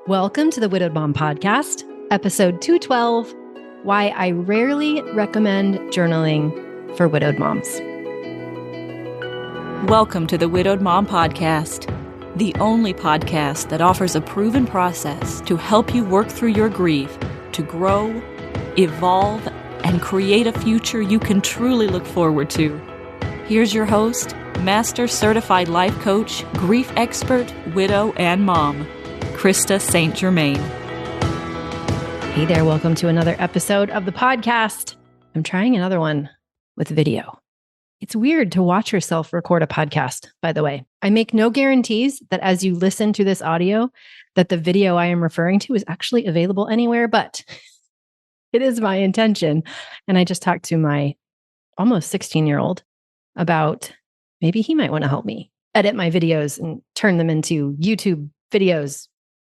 Welcome to the Widowed Mom Podcast, episode 212, Why I Rarely Recommend Journaling for Widowed Moms. Welcome to the Widowed Mom Podcast, the only podcast that offers a proven process to help you work through your grief, to grow, evolve, and create a future you can truly look forward to. Here's your host, Master Certified Life Coach, Grief Expert, Widow, and Mom, Krista St-Germain. Hey there, welcome to another episode of the podcast. I'm trying another one with video. It's weird to watch yourself record a podcast, by the way. I make no guarantees that as you listen to this audio, that the video I am referring to is actually available anywhere, but it is my intention. And I just talked to my almost 16-year-old about maybe he might want to help me edit my videos and turn them into YouTube videos.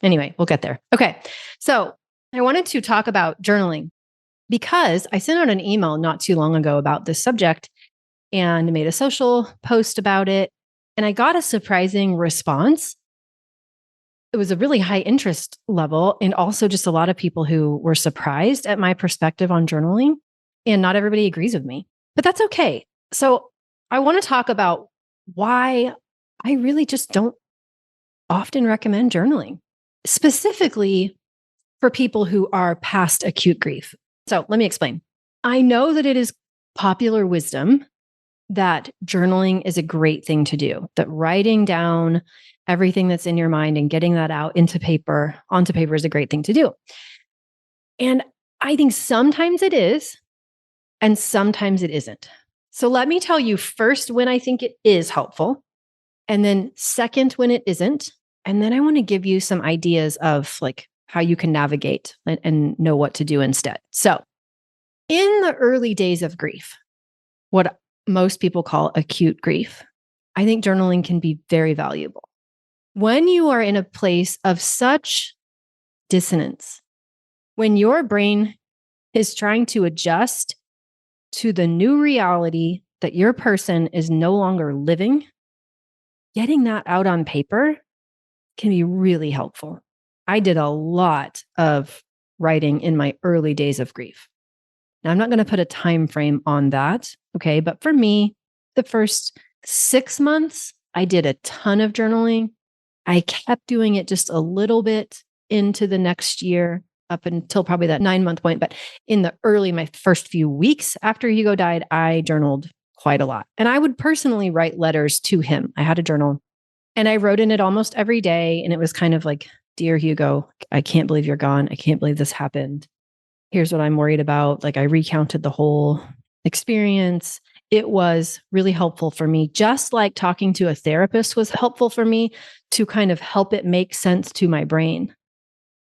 Anyway, we'll get there. Okay. So I wanted to talk about journaling because I sent out an email not too long ago about this subject and made a social post about it. And I got a surprising response. It was a really high interest level and also just a lot of people who were surprised at my perspective on journaling. And not everybody agrees with me, but that's okay. So I want to talk about why I really just don't often recommend journaling, specifically for people who are past acute grief. So let me explain. I know that it is popular wisdom that journaling is a great thing to do, that writing down everything that's in your mind and getting that out onto paper is a great thing to do. And I think sometimes it is, and sometimes it isn't. So let me tell you first when I think it is helpful, and then second when it isn't. And then I want to give you some ideas of like how you can navigate and know what to do instead. So in the early days of grief, what most people call acute grief, I think journaling can be very valuable. When you are in a place of such dissonance, when your brain is trying to adjust to the new reality that your person is no longer living, getting that out on paper can be really helpful. I did a lot of writing in my early days of grief. Now, I'm not going to put a time frame on that, okay? But for me, the first 6 months, I did a ton of journaling. I kept doing it just a little bit into the next year, up until probably that 9-month point. But in my first few weeks after Hugo died, I journaled quite a lot. And I would personally write letters to him. I had a journal and I wrote in it almost every day. And it was kind of like, "Dear Hugo, I can't believe you're gone. I can't believe this happened. Here's what I'm worried about." Like I recounted the whole experience. It was really helpful for me, just like talking to a therapist was helpful for me to kind of help it make sense to my brain.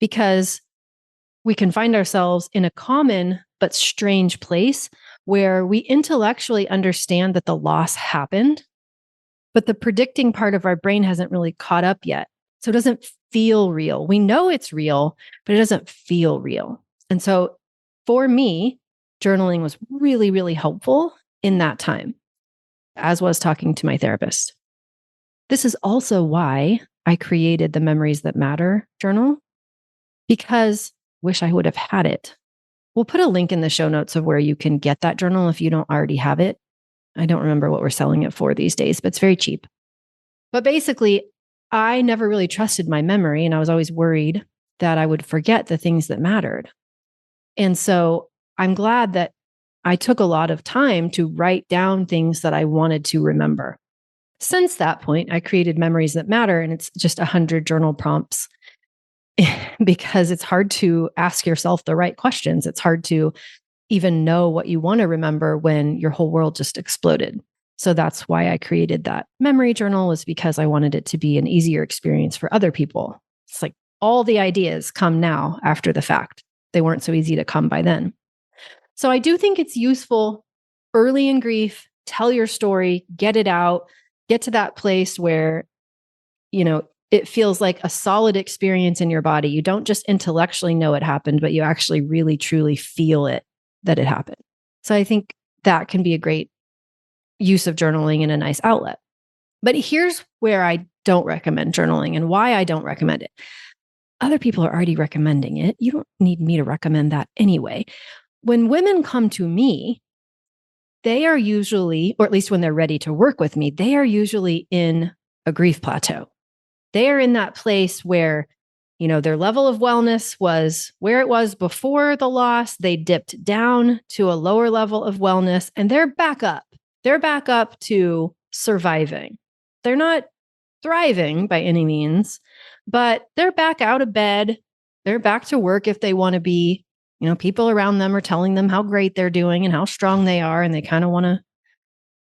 Because we can find ourselves in a common but strange place where we intellectually understand that the loss happened, but the predicting part of our brain hasn't really caught up yet. So it doesn't feel real. We know it's real, but it doesn't feel real. And so for me, journaling was really, really helpful in that time, as was talking to my therapist. This is also why I created the Memories That Matter journal, because wish I would have had it. We'll put a link in the show notes of where you can get that journal if you don't already have it. I don't remember what we're selling it for these days, but it's very cheap. But basically, I never really trusted my memory, and I was always worried that I would forget the things that mattered. And so I'm glad that I took a lot of time to write down things that I wanted to remember. Since that point, I created Memories That Matter, and it's just 100 journal prompts because it's hard to ask yourself the right questions. It's hard to even know what you want to remember when your whole world just exploded. So that's why I created that memory journal, was because I wanted it to be an easier experience for other people. It's like all the ideas come now after the fact. They weren't so easy to come by then. So I do think it's useful early in grief, tell your story, get it out, get to that place where, it feels like a solid experience in your body. You don't just intellectually know it happened, but you actually really, truly feel it, that it happened. So I think that can be a great use of journaling and a nice outlet. But here's where I don't recommend journaling and why I don't recommend it. Other people are already recommending it. You don't need me to recommend that anyway. When women come to me, they are usually, or at least when they're ready to work with me, they are usually in a grief plateau. They are in that place where, their level of wellness was where it was before the loss. They dipped down to a lower level of wellness and they're back up. They're back up to surviving. They're not thriving by any means, but they're back out of bed. They're back to work if they want to be. People around them are telling them how great they're doing and how strong they are. And they kind of want to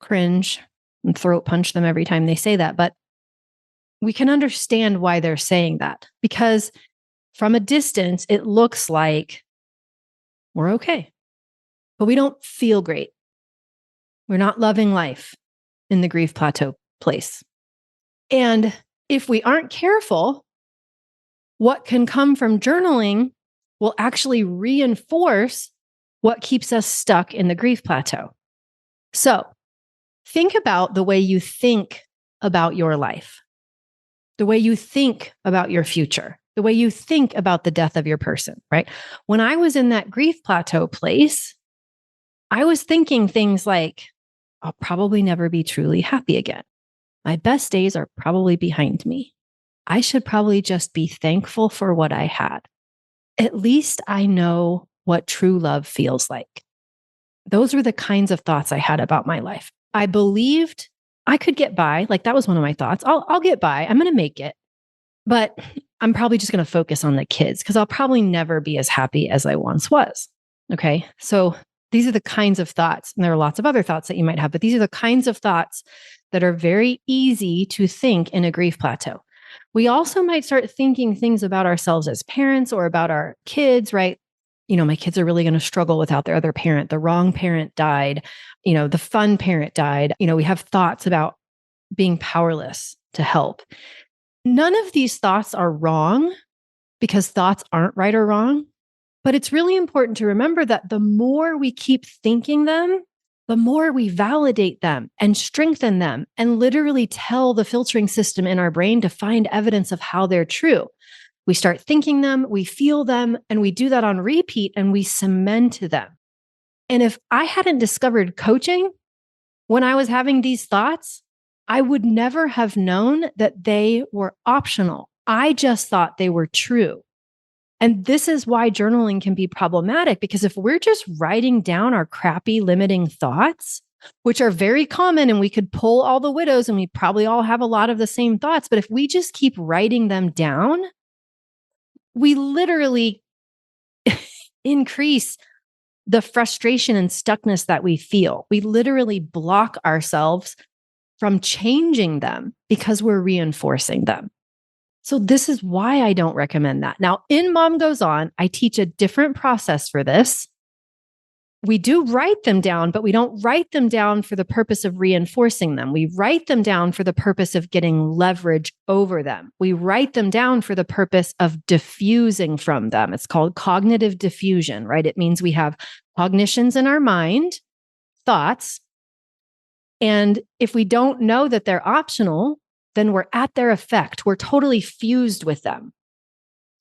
cringe and throat punch them every time they say that. But we can understand why they're saying that, because from a distance, it looks like we're okay, but we don't feel great. We're not loving life in the grief plateau place. And if we aren't careful, what can come from journaling will actually reinforce what keeps us stuck in the grief plateau. So think about the way you think about your life, the way you think about your future, the way you think about the death of your person, right? When I was in that grief plateau place, I was thinking things like, I'll probably never be truly happy again. My best days are probably behind me. I should probably just be thankful for what I had. At least I know what true love feels like. Those were the kinds of thoughts I had about my life. I believed I could get by. Like that was one of my thoughts. I'll get by. I'm going to make it. But I'm probably just going to focus on the kids because I'll probably never be as happy as I once was. Okay. So these are the kinds of thoughts. And there are lots of other thoughts that you might have, but these are the kinds of thoughts that are very easy to think in a grief plateau. We also might start thinking things about ourselves as parents or about our kids, right? My kids are really going to struggle without their other parent. The wrong parent died. The fun parent died. We have thoughts about being powerless to help. None of these thoughts are wrong because thoughts aren't right or wrong. But it's really important to remember that the more we keep thinking them, the more we validate them and strengthen them and literally tell the filtering system in our brain to find evidence of how they're true. We start thinking them, we feel them, and we do that on repeat and we cement them. And if I hadn't discovered coaching when I was having these thoughts, I would never have known that they were optional. I just thought they were true. And this is why journaling can be problematic, because if we're just writing down our crappy limiting thoughts, which are very common, and we could pull all the widows and we probably all have a lot of the same thoughts, but if we just keep writing them down, we literally increase the frustration and stuckness that we feel. We literally block ourselves from changing them because we're reinforcing them. So this is why I don't recommend that. Now, in Mom Goes On, I teach a different process for this. We do write them down, but we don't write them down for the purpose of reinforcing them. We write them down for the purpose of getting leverage over them. We write them down for the purpose of diffusing from them. It's called cognitive diffusion, right? It means we have cognitions in our mind, thoughts, and if we don't know that they're optional, then we're at their effect. We're totally fused with them.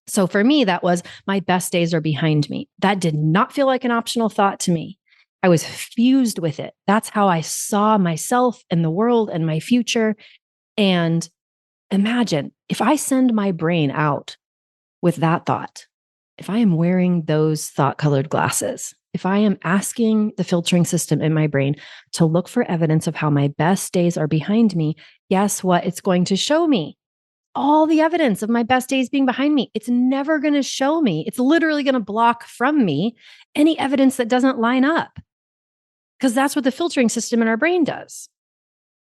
So for me, that was my best days are behind me. That did not feel like an optional thought to me. I was fused with it. That's how I saw myself and the world and my future. And imagine if I send my brain out with that thought, if I am wearing those thought-colored glasses, if I am asking the filtering system in my brain to look for evidence of how my best days are behind me, guess what? It's going to show me all the evidence of my best days being behind me. It's never going to show me. It's literally going to block from me any evidence that doesn't line up, because that's what the filtering system in our brain does.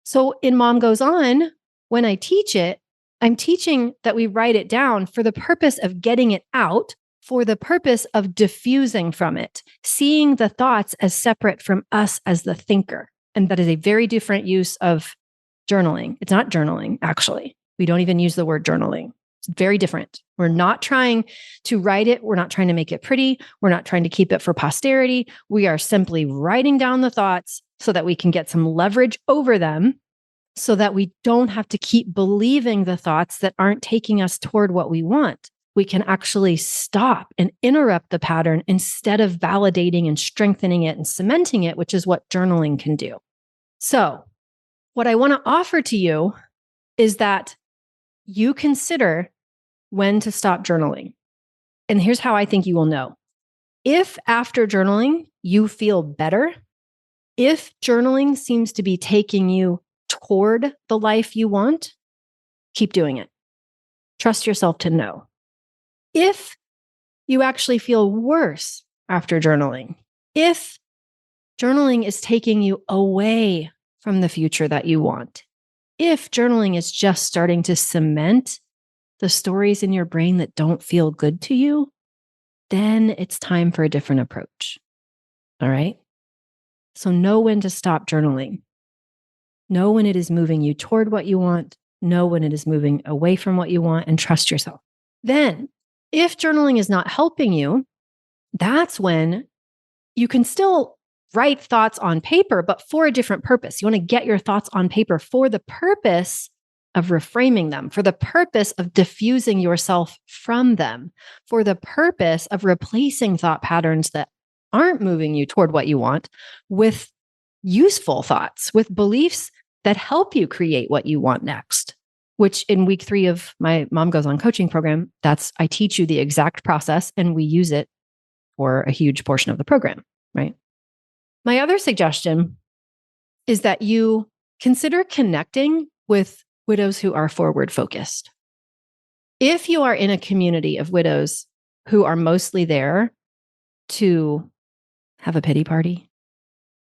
So in Mom Goes On, when I teach it, I'm teaching that we write it down for the purpose of getting it out, for the purpose of diffusing from it, seeing the thoughts as separate from us as the thinker. And that is a very different use of journaling. It's not journaling, actually. We don't even use the word journaling. It's very different. We're not trying to write it. We're not trying to make it pretty. We're not trying to keep it for posterity. We are simply writing down the thoughts so that we can get some leverage over them, so that we don't have to keep believing the thoughts that aren't taking us toward what we want. we can actually stop and interrupt the pattern instead of validating and strengthening it and cementing it, which is what journaling can do. So, what I want to offer to you is that you consider when to stop journaling. And here's how I think you will know. If after journaling, you feel better, if journaling seems to be taking you toward the life you want, keep doing it. Trust yourself to know. If you actually feel worse after journaling, if journaling is taking you away from the future that you want, if journaling is just starting to cement the stories in your brain that don't feel good to you, then it's time for a different approach. All right? So know when to stop journaling. Know when it is moving you toward what you want. Know when it is moving away from what you want, and trust yourself. Then, if journaling is not helping you, that's when you can still write thoughts on paper, but for a different purpose. You want to get your thoughts on paper for the purpose of reframing them, for the purpose of diffusing yourself from them, for the purpose of replacing thought patterns that aren't moving you toward what you want with useful thoughts, with beliefs that help you create what you want next. Which in week 3 of my Mom Goes On coaching program, I teach you the exact process and we use it for a huge portion of the program, right? My other suggestion is that you consider connecting with widows who are forward focused. If you are in a community of widows who are mostly there to have a pity party,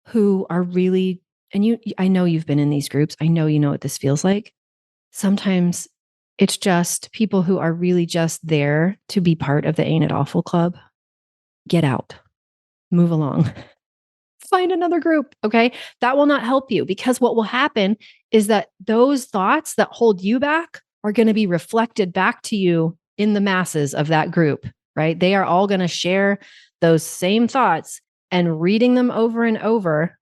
who are really, and I know you've been in these groups. I know you know what this feels like. Sometimes it's just people who are really just there to be part of the Ain't It Awful Club. Get out, move along, find another group. Okay. That will not help you, because what will happen is that those thoughts that hold you back are going to be reflected back to you in the masses of that group, right? They are all going to share those same thoughts, and reading them over and over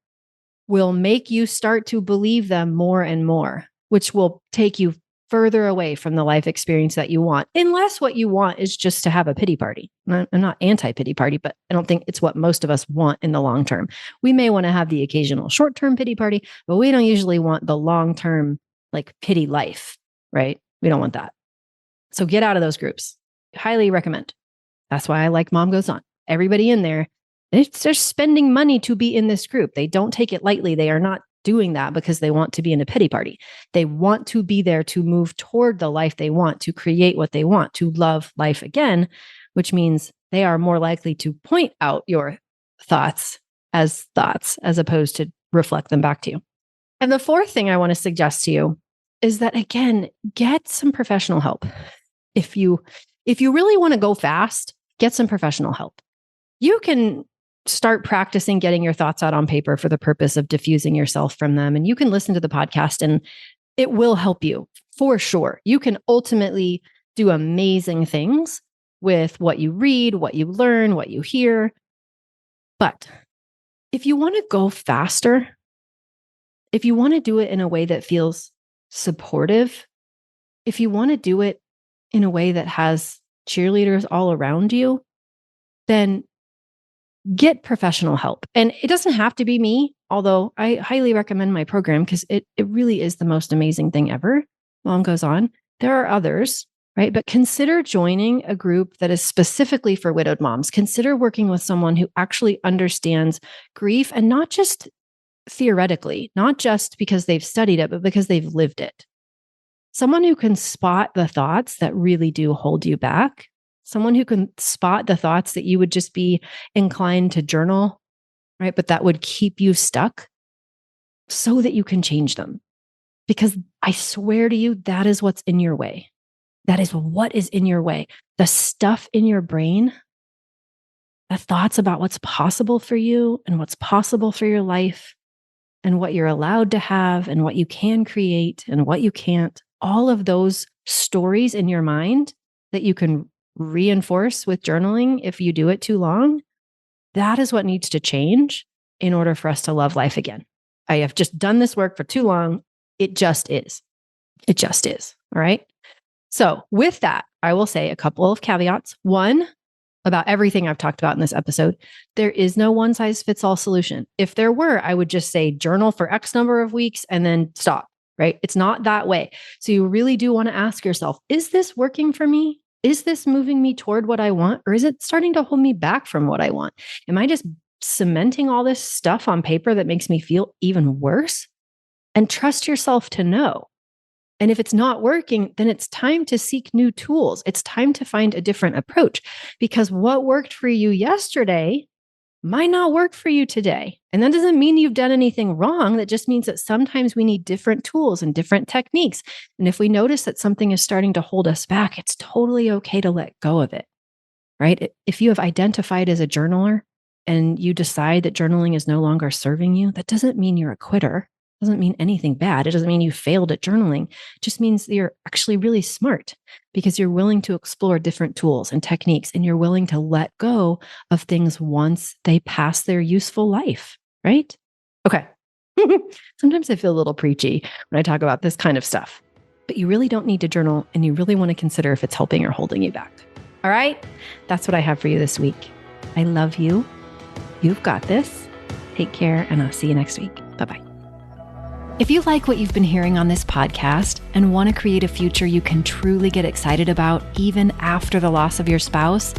will make you start to believe them more and more, which will take you further away from the life experience that you want, unless what you want is just to have a pity party. I'm not anti-pity party, but I don't think it's what most of us want in the long term. We may want to have the occasional short-term pity party, but we don't usually want the long-term like pity life, right? We don't want that. So get out of those groups. Highly recommend. That's why I like Mom Goes On. Everybody in there, they're spending money to be in this group. They don't take it lightly. They are not doing that because they want to be in a pity party. They want to be there to move toward the life they want, to create what they want, to love life again, which means they are more likely to point out your thoughts as opposed to reflect them back to you. And the fourth thing I want to suggest to you is that, again, get some professional help. If you really want to go fast, get some professional help. You can start practicing getting your thoughts out on paper for the purpose of diffusing yourself from them. And you can listen to the podcast and it will help you for sure. You can ultimately do amazing things with what you read, what you learn, what you hear. But if you want to go faster, if you want to do it in a way that feels supportive, if you want to do it in a way that has cheerleaders all around you, then get professional help. And it doesn't have to be me, although I highly recommend my program because it really is the most amazing thing ever. Mom Goes On. There are others, right? But consider joining a group that is specifically for widowed moms. Consider working with someone who actually understands grief, and not just theoretically, not just because they've studied it, but because they've lived it. Someone who can spot the thoughts that really do hold you back. Someone who can spot the thoughts that you would just be inclined to journal, right? But that would keep you stuck, so that you can change them. Because I swear to you, that is what's in your way. That is what is in your way. The stuff in your brain, the thoughts about what's possible for you and what's possible for your life and what you're allowed to have and what you can create and what you can't. All of those stories in your mind that you can reinforce with journaling if you do it too long, that is what needs to change in order for us to love life again. I have just done this work for too long. It just is. It just is. All right. So with that, I will say a couple of caveats. One, about everything I've talked about in this episode, there is no one size fits all solution. If there were, I would just say journal for X number of weeks and then stop, right? It's not that way. So you really do want to ask yourself, is this working for me? Is this moving me toward what I want? Or is it starting to hold me back from what I want? Am I just cementing all this stuff on paper that makes me feel even worse? And trust yourself to know. And if it's not working, then it's time to seek new tools. It's time to find a different approach, because what worked for you yesterday might not work for you today. And that doesn't mean you've done anything wrong. That just means that sometimes we need different tools and different techniques. And if we notice that something is starting to hold us back, it's totally okay to let go of it, right? If you have identified as a journaler and you decide that journaling is no longer serving you, that doesn't mean you're a quitter. Doesn't mean anything bad. It doesn't mean you failed at journaling. It just means that you're actually really smart because you're willing to explore different tools and techniques, and you're willing to let go of things once they pass their useful life, right? Okay. Sometimes I feel a little preachy when I talk about this kind of stuff, but you really don't need to journal, and you really want to consider if it's helping or holding you back. All right. That's what I have for you this week. I love you. You've got this. Take care, and I'll see you next week. Bye-bye. If you like what you've been hearing on this podcast and want to create a future you can truly get excited about even after the loss of your spouse,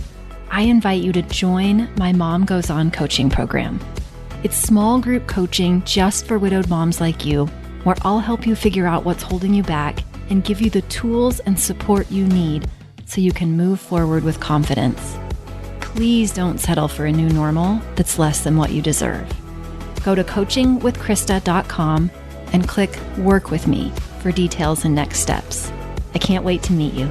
I invite you to join my Mom Goes On coaching program. It's small group coaching just for widowed moms like you, where I'll help you figure out what's holding you back and give you the tools and support you need so you can move forward with confidence. Please don't settle for a new normal that's less than what you deserve. Go to coachingwithkrista.com and click Work With Me for details and next steps. I can't wait to meet you.